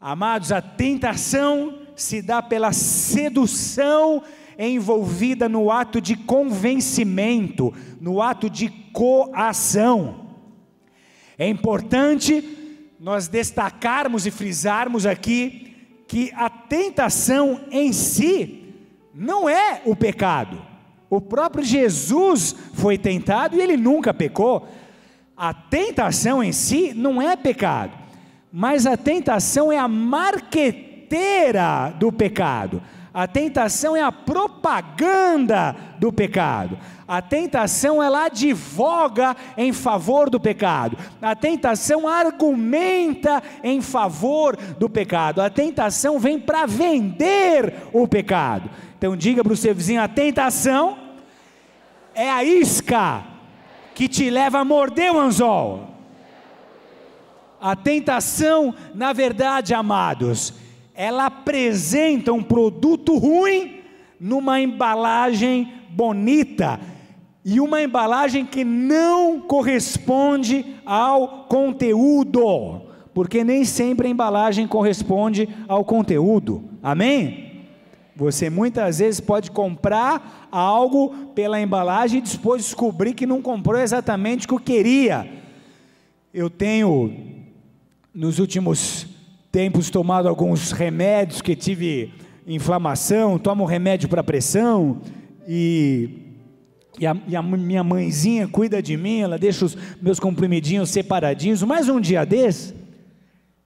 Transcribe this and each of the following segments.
Amados, a tentação se dá pela sedução envolvida no ato de convencimento, no ato de coação. É importante nós destacarmos e frisarmos aqui que a tentação em si não é o pecado. O próprio Jesus foi tentado e ele nunca pecou. A tentação em si não é pecado, mas a tentação é a marqueteira do pecado. A tentação é a propaganda do pecado. A tentação, ela advoga em favor do pecado. A tentação argumenta em favor do pecado. A tentação vem para vender o pecado. Então diga para o seu vizinho: a tentação é a isca que te leva a morder o anzol. A tentação, na verdade, amados, ela apresenta um produto ruim numa embalagem bonita, e uma embalagem que não corresponde ao conteúdo, porque nem sempre a embalagem corresponde ao conteúdo, amém? Você muitas vezes pode comprar algo pela embalagem e depois descobrir que não comprou exatamente o que eu queria. Eu tenho, nos últimos tempos, tomado alguns remédios, que tive inflamação, tomo remédio para pressão, e a minha mãezinha cuida de mim, ela deixa os meus comprimidinhos separadinhos, mas um dia desse,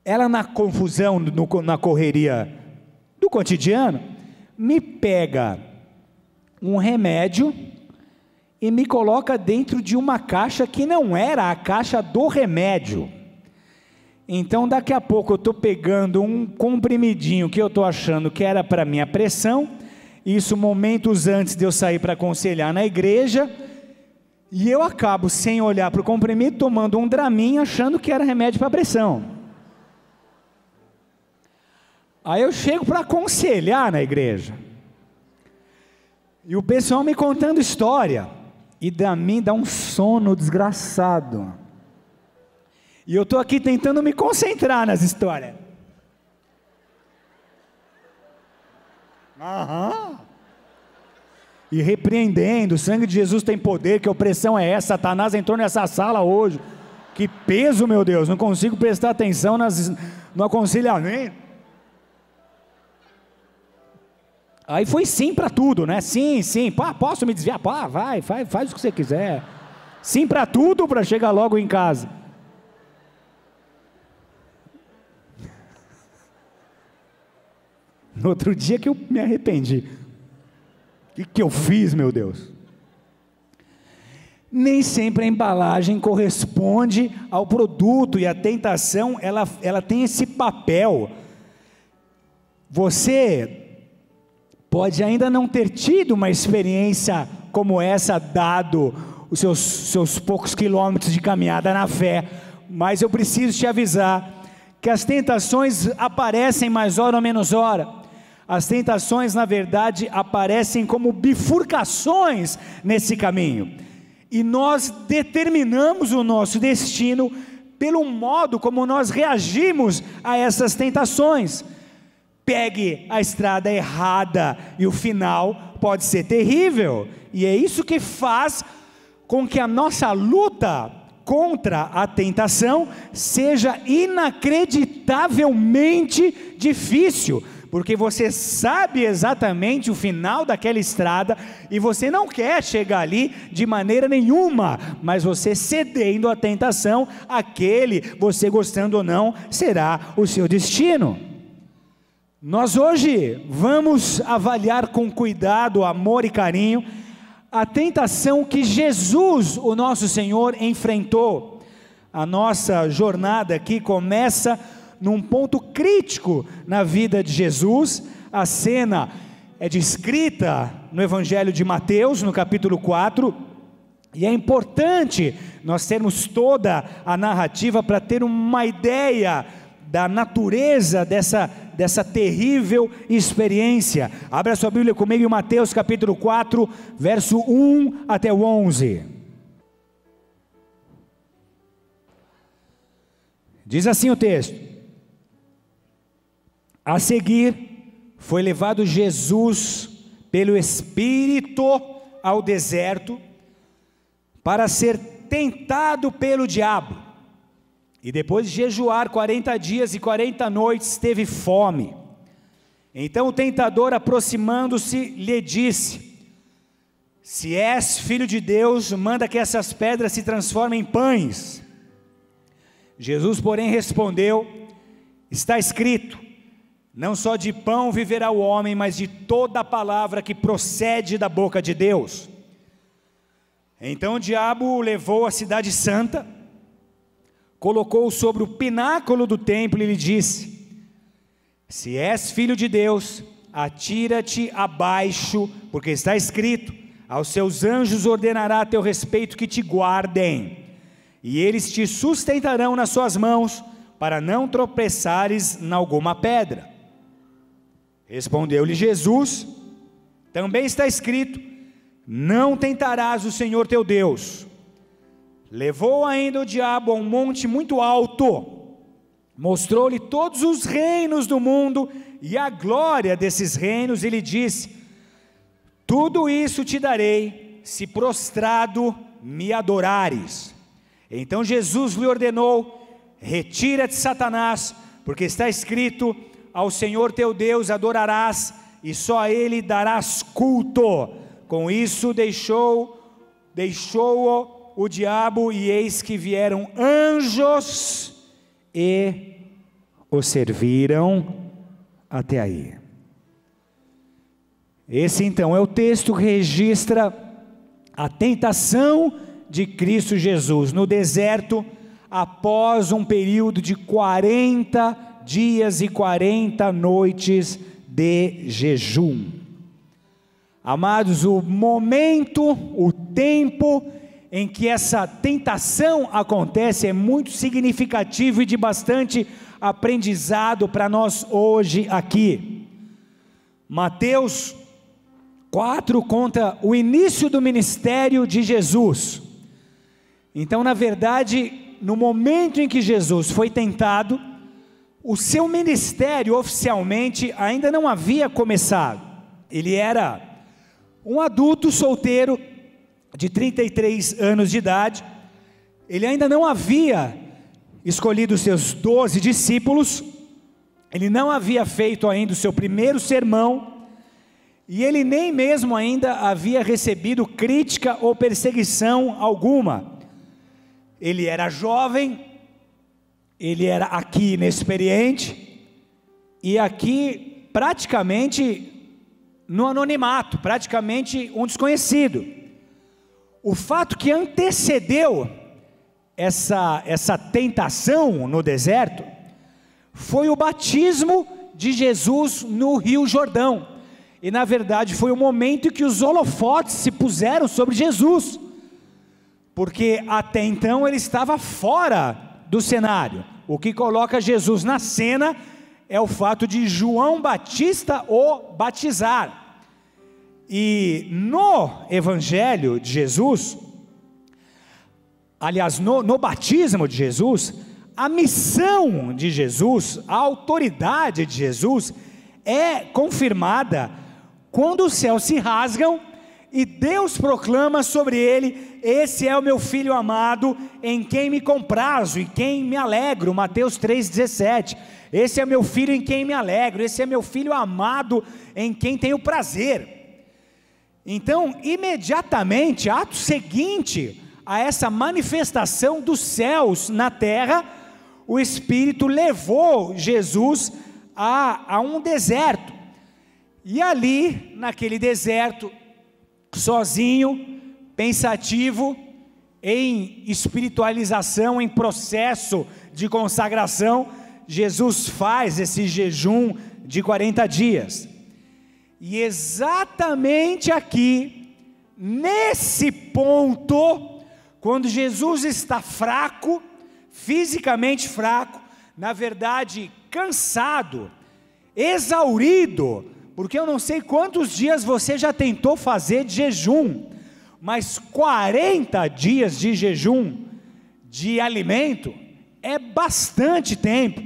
ela na confusão, na correria do cotidiano, me pega um remédio e me coloca dentro de uma caixa que não era a caixa do remédio. Então daqui a pouco eu estou pegando um comprimidinho que eu estou achando que era para minha pressão, isso momentos antes de eu sair para aconselhar na igreja, e eu acabo, sem olhar para o comprimido, tomando um Dramin, achando que era remédio para pressão. Aí eu chego para aconselhar na igreja, e o pessoal me contando história, e Dramin dá um sono desgraçado, e eu estou aqui tentando me concentrar nas histórias. E repreendendo: o sangue de Jesus tem poder, que opressão é essa? Satanás entrou nessa sala hoje, que peso, meu Deus, não consigo prestar atenção no aconselhamento. Aí foi sim para tudo, né? Sim, pá, posso me desviar? Pá, vai, faz o que você quiser. Sim para tudo, para chegar logo em casa. No outro dia que eu me arrependi. O que eu fiz, meu Deus? Nem sempre a embalagem corresponde ao produto, e a tentação, ela tem esse papel. Você pode ainda não ter tido uma experiência como essa, dado os seus poucos quilômetros de caminhada na fé, mas eu preciso te avisar que as tentações aparecem mais hora ou menos hora. As tentações, na verdade, aparecem como bifurcações nesse caminho, e nós determinamos o nosso destino pelo modo como nós reagimos a essas tentações. Pegue a estrada errada e o final pode ser terrível, e é isso que faz com que a nossa luta contra a tentação seja inacreditavelmente difícil, porque você sabe exatamente o final daquela estrada, e você não quer chegar ali de maneira nenhuma, mas você cedendo à tentação, aquele, você gostando ou não, será o seu destino. Nós hoje vamos avaliar com cuidado, amor e carinho, a tentação que Jesus, o nosso Senhor, enfrentou. A nossa jornada aqui começa num ponto crítico na vida de Jesus. A cena é descrita no Evangelho de Mateus, no capítulo 4, e é importante nós termos toda a narrativa para ter uma ideia da natureza dessa terrível experiência. Abra sua Bíblia comigo em Mateus capítulo 4, verso 1 até o 11. Diz assim o texto: A seguir, foi levado Jesus pelo Espírito ao deserto, para ser tentado pelo diabo. E depois de jejuar 40 dias e 40 noites, teve fome. Então o tentador, aproximando-se, lhe disse: se és filho de Deus, manda que essas pedras se transformem em pães. Jesus, porém, respondeu: está escrito, não só de pão viverá o homem, mas de toda a palavra que procede da boca de Deus. Então o diabo o levou à cidade santa, colocou-o sobre o pináculo do templo e lhe disse: se és filho de Deus, atira-te abaixo, porque está escrito, aos seus anjos ordenará a teu respeito que te guardem, e eles te sustentarão nas suas mãos, para não tropeçares em alguma pedra. Respondeu-lhe Jesus: também está escrito, não tentarás o Senhor teu Deus. Levou ainda o diabo a um monte muito alto, mostrou-lhe todos os reinos do mundo e a glória desses reinos, e lhe disse: tudo isso te darei, se prostrado me adorares. Então Jesus lhe ordenou: retira-te, Satanás, porque está escrito, ao Senhor teu Deus adorarás, e só a Ele darás culto. Com isso deixou-o o diabo, e eis que vieram anjos e o serviram. Até aí. Esse então é o texto que registra a tentação de Cristo Jesus no deserto, após um período de 40 dias e 40 noites de jejum. Amados, o momento, o tempo em que essa tentação acontece é muito significativo e de bastante aprendizado para nós hoje aqui. Mateus 4 conta o início do ministério de Jesus. Então, na verdade, no momento em que Jesus foi tentado, o seu ministério oficialmente ainda não havia começado. Ele era um adulto solteiro de 33 anos de idade. Ele ainda não havia escolhido os seus 12 discípulos, ele não havia feito ainda o seu primeiro sermão, e ele nem mesmo ainda havia recebido crítica ou perseguição alguma. Ele era jovem, ele era aqui inexperiente, e aqui praticamente no anonimato, praticamente um desconhecido. O fato que antecedeu essa tentação no deserto foi o batismo de Jesus no Rio Jordão, e na verdade foi o momento em que os holofotes se puseram sobre Jesus, porque até então ele estava fora do cenário. O que coloca Jesus na cena é o fato de João Batista o batizar. E no evangelho de Jesus, aliás, no batismo de Jesus, a missão de Jesus, a autoridade de Jesus é confirmada quando os céus se rasgam e Deus proclama sobre ele: esse é o meu filho amado, em quem me comprazo e quem me alegro. Mateus 3,17. Esse é meu filho em quem me alegro, esse é meu filho amado, em quem tenho prazer. Então, imediatamente, ato seguinte a essa manifestação dos céus na terra, o Espírito levou Jesus a um deserto, e ali, naquele deserto, sozinho, pensativo, em espiritualização, em processo de consagração, Jesus faz esse jejum de 40 dias, e exatamente aqui, nesse ponto, quando Jesus está fraco, fisicamente fraco, na verdade cansado, exaurido, porque eu não sei quantos dias você já tentou fazer de jejum, mas 40 dias de jejum de alimento é bastante tempo,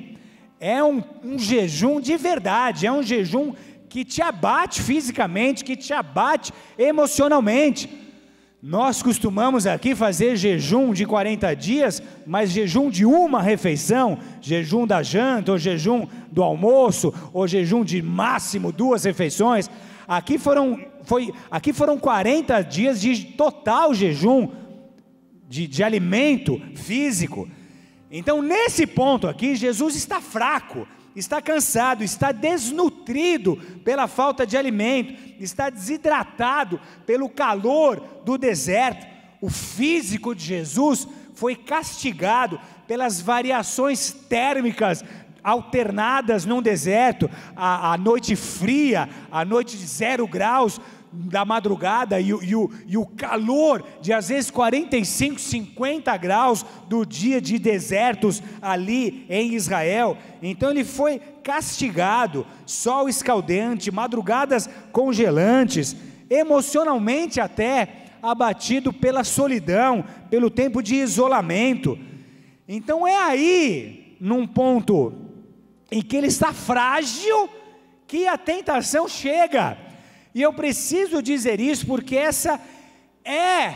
é um jejum de verdade, é um jejum que te abate fisicamente, que te abate emocionalmente. Nós costumamos aqui fazer jejum de 40 dias, mas jejum de uma refeição, jejum da janta, ou jejum do almoço, ou jejum de máximo 2 refeições. Aqui foram 40 dias de total jejum, de alimento físico. Então nesse ponto aqui, Jesus está fraco, está cansado, está desnutrido pela falta de alimento, está desidratado pelo calor do deserto. O físico de Jesus foi castigado pelas variações térmicas alternadas num deserto, a noite fria, a noite de 0 graus da madrugada e o calor de às vezes 45, 50 graus do dia de desertos ali em Israel. Então ele foi castigado, sol escaldante, madrugadas congelantes, emocionalmente até abatido pela solidão, pelo tempo de isolamento. Então é aí, num ponto em que ele está frágil, que a tentação chega. E eu preciso dizer isso porque essa é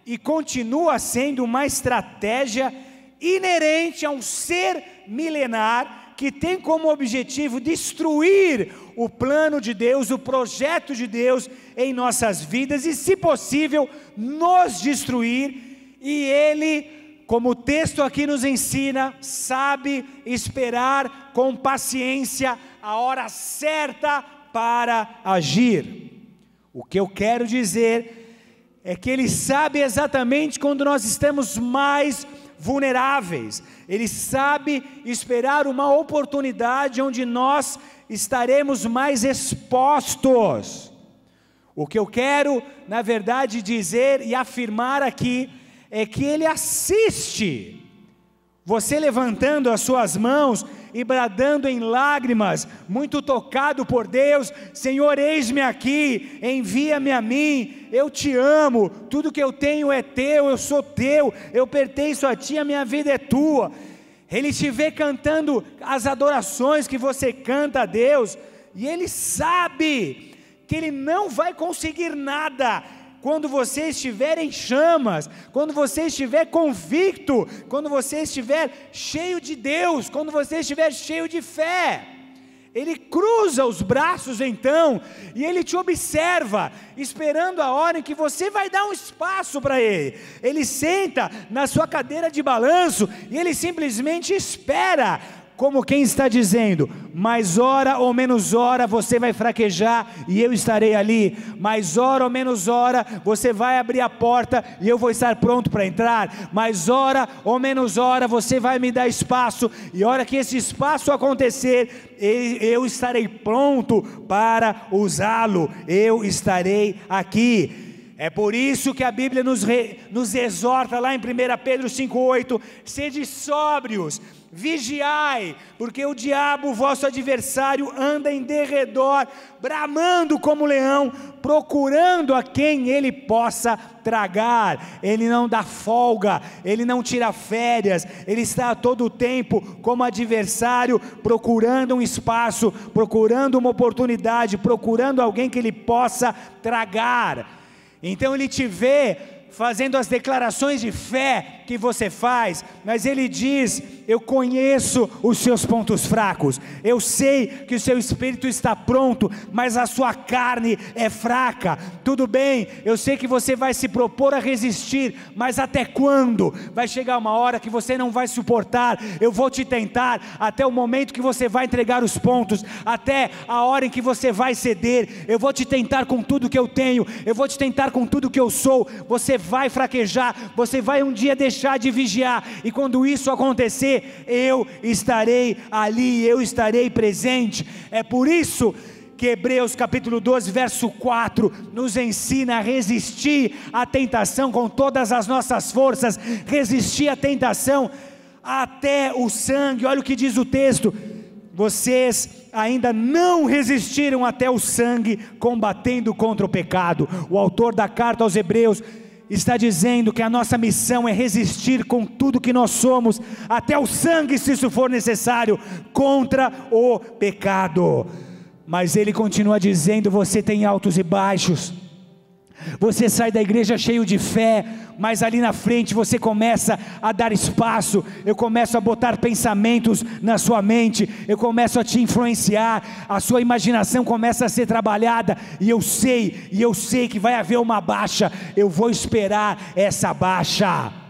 e continua sendo uma estratégia inerente a um ser milenar que tem como objetivo destruir o plano de Deus, o projeto de Deus em nossas vidas e, se possível, nos destruir. E ele, como o texto aqui nos ensina, sabe esperar com paciência a hora certa para agir. O que eu quero dizer é que ele sabe exatamente quando nós estamos mais vulneráveis. Ele sabe esperar uma oportunidade onde nós estaremos mais expostos. O que eu quero, na verdade, dizer e afirmar aqui é que ele assiste você levantando as suas mãos e bradando em lágrimas, muito tocado por Deus: Senhor, eis-me aqui, envia-me a mim, eu te amo, tudo que eu tenho é teu, eu sou teu, eu pertenço a ti, a minha vida é tua. Ele te vê cantando as adorações que você canta a Deus, e ele sabe que ele não vai conseguir nada quando você estiver em chamas, quando você estiver convicto, quando você estiver cheio de Deus, quando você estiver cheio de fé. Ele cruza os braços então, e ele te observa, esperando a hora em que você vai dar um espaço para ele. Ele senta na sua cadeira de balanço, e ele simplesmente espera, como quem está dizendo: mais hora ou menos hora você vai fraquejar e eu estarei ali, mais hora ou menos hora você vai abrir a porta e eu vou estar pronto para entrar, mais hora ou menos hora você vai me dar espaço, e a hora que esse espaço acontecer, eu estarei pronto para usá-lo, eu estarei aqui. É por isso que a Bíblia nos exorta lá em 1 Pedro 5,8: sede sóbrios, vigiai, porque o diabo, vosso adversário, anda em derredor, bramando como leão, procurando a quem ele possa tragar. Ele não dá folga, ele não tira férias, ele está a todo tempo como adversário, procurando um espaço, procurando uma oportunidade, procurando alguém que ele possa tragar. Então ele te vê fazendo as declarações de fé que você faz, mas ele diz: eu conheço os seus pontos fracos, eu sei que o seu espírito está pronto, mas a sua carne é fraca. Tudo bem, eu sei que você vai se propor a resistir, mas até quando? Vai chegar uma hora que você não vai suportar. Eu vou te tentar até o momento que você vai entregar os pontos, até a hora em que você vai ceder. Eu vou te tentar com tudo que eu tenho, eu vou te tentar com tudo que eu sou. Você vai fraquejar, você vai um dia deixar de vigiar, e quando isso acontecer, eu estarei ali, eu estarei presente. É por isso que Hebreus capítulo 12 verso 4 nos ensina a resistir à tentação com todas as nossas forças, resistir à tentação até o sangue. Olha o que diz o texto: vocês ainda não resistiram até o sangue, combatendo contra o pecado. O autor da carta aos Hebreus está dizendo que a nossa missão é resistir com tudo que nós somos, até o sangue, se isso for necessário, contra o pecado. Mas ele continua dizendo: você tem altos e baixos, você sai da igreja cheio de fé, mas ali na frente você começa a dar espaço, eu começo a botar pensamentos na sua mente, eu começo a te influenciar, a sua imaginação começa a ser trabalhada, e eu sei que vai haver uma baixa, eu vou esperar essa baixa.